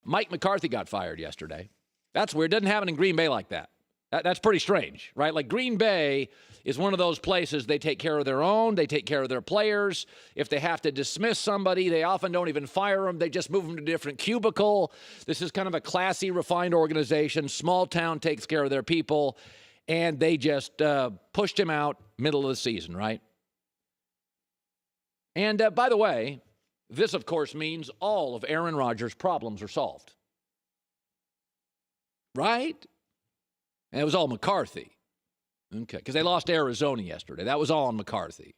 Mike McCarthy got fired yesterday. That's weird. It doesn't happen in Green Bay like that. That's pretty strange, right? Like Green Bay is one of those places they take care of their own. They take care of their players. If they have to dismiss somebody, they often don't even fire them. They just move them to a different cubicle. This is kind of a classy, refined organization. Small town takes care of their people. And they just pushed him out middle of the season, right? And by the way, this, of course, means all of Aaron Rodgers' problems are solved. Right? And it was all McCarthy. Okay, because they lost Arizona yesterday. That was all on McCarthy.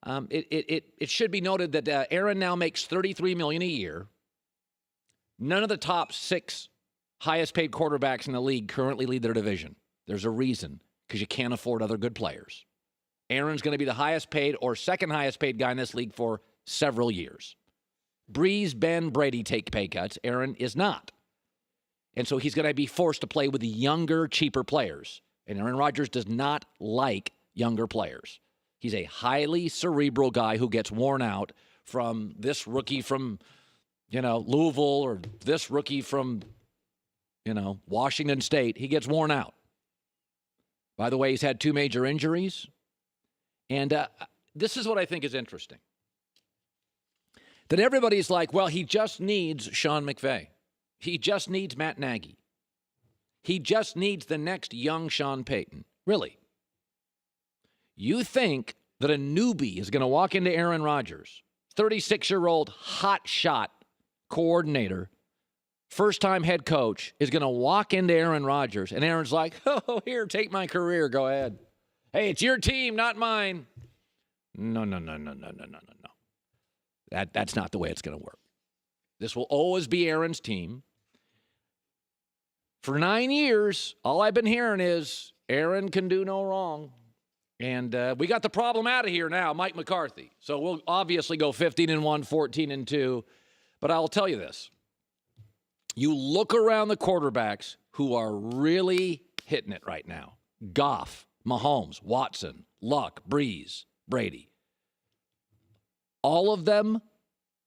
It should be noted that Aaron now makes $33 million a year. None of the top 6 highest-paid quarterbacks in the league currently lead their division. There's a reason, because you can't afford other good players. Aaron's going to be the highest-paid or second highest-paid guy in this league for several years. Breeze, Ben, Brady take pay cuts. Aaron is not. And so he's going to be forced to play with the younger, cheaper players. And Aaron Rodgers does not like younger players. He's a highly cerebral guy who gets worn out from this rookie from, Louisville or this rookie from, Washington State. He gets worn out. By the way, he's had 2 major injuries. And this is what I think is interesting. That everybody's like, well, he just needs Sean McVay. He just needs Matt Nagy. He just needs the next young Sean Payton. Really? You think that a newbie is going to walk into Aaron Rodgers, 36-year-old hotshot coordinator, first-time head coach, is going to walk into Aaron Rodgers, and Aaron's like, oh, here, take my career. Go ahead. Hey, it's your team, not mine. No. That's not the way it's going to work. This will always be Aaron's team. For 9 years, all I've been hearing is Aaron can do no wrong. And we got the problem out of here now, Mike McCarthy. So we'll obviously go 15-1, 14-2. But I'll tell you this. You look around the quarterbacks who are really hitting it right now. Goff, Mahomes, Watson, Luck, Breeze, Brady. All of them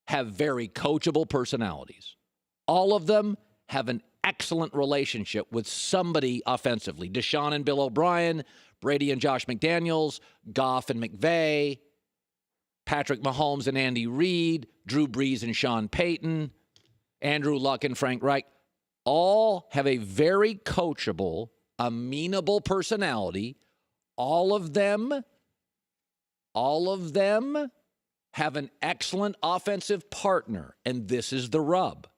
have very coachable personalities. All of them have an excellent relationship with somebody offensively. Deshaun and Bill O'Brien, Brady and Josh McDaniels, Goff and McVay, Patrick Mahomes and Andy Reid, Drew Brees and Sean Payton, Andrew Luck and Frank Reich. All have a very coachable, amenable personality. All of them have an excellent offensive partner, and this is the rub.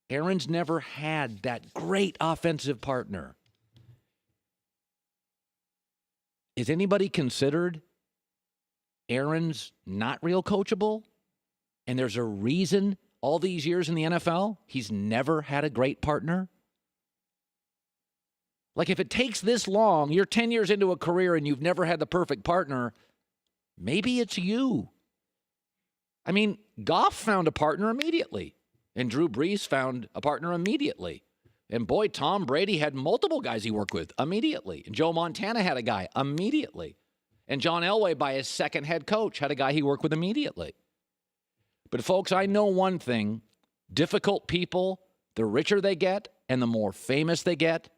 Aaron's never had that great offensive partner. Is anybody considered Aaron's not real coachable? And there's a reason all these years in the NFL, he's never had a great partner? Like if it takes this long, you're 10 years into a career and you've never had the perfect partner, maybe it's you. I mean, Goff found a partner immediately. And Drew Brees found a partner immediately. And boy, Tom Brady had multiple guys he worked with immediately. And Joe Montana had a guy immediately. And John Elway, by his second head coach, had a guy he worked with immediately. But folks, I know one thing. Difficult people, the richer they get and the more famous they get,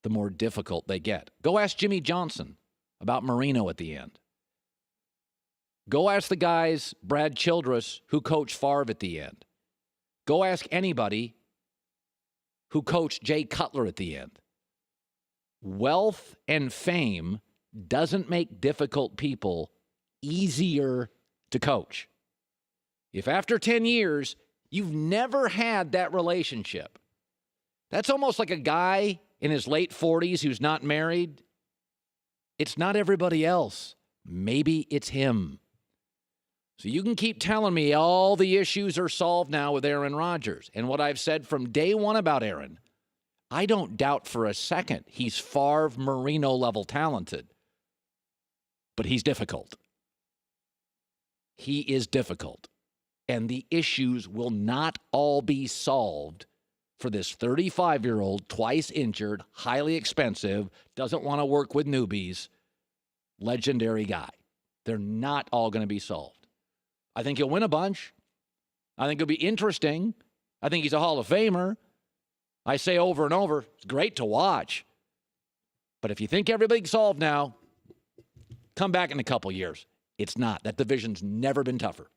the more difficult they get. Go ask Jimmy Johnson about Marino at the end. Go ask the guys, Brad Childress, who coached Favre at the end. Go ask anybody who coached Jay Cutler at the end. Wealth and fame doesn't make difficult people easier to coach. If after 10 years, you've never had that relationship, that's almost like a guy in his late 40s who's not married. It's not everybody else. Maybe it's him. So you can keep telling me all the issues are solved now with Aaron Rodgers. And what I've said from day one about Aaron, I don't doubt for a second he's Favre Marino level talented. But he's difficult. He is difficult. And the issues will not all be solved for this 35-year-old, twice injured, highly expensive, doesn't want to work with newbies, legendary guy. They're not all going to be solved. I think he'll win a bunch. I think it'll be interesting. I think he's a Hall of Famer. I say over and over, it's great to watch. But if you think everything's solved now, come back in a couple years. It's not. That division's never been tougher.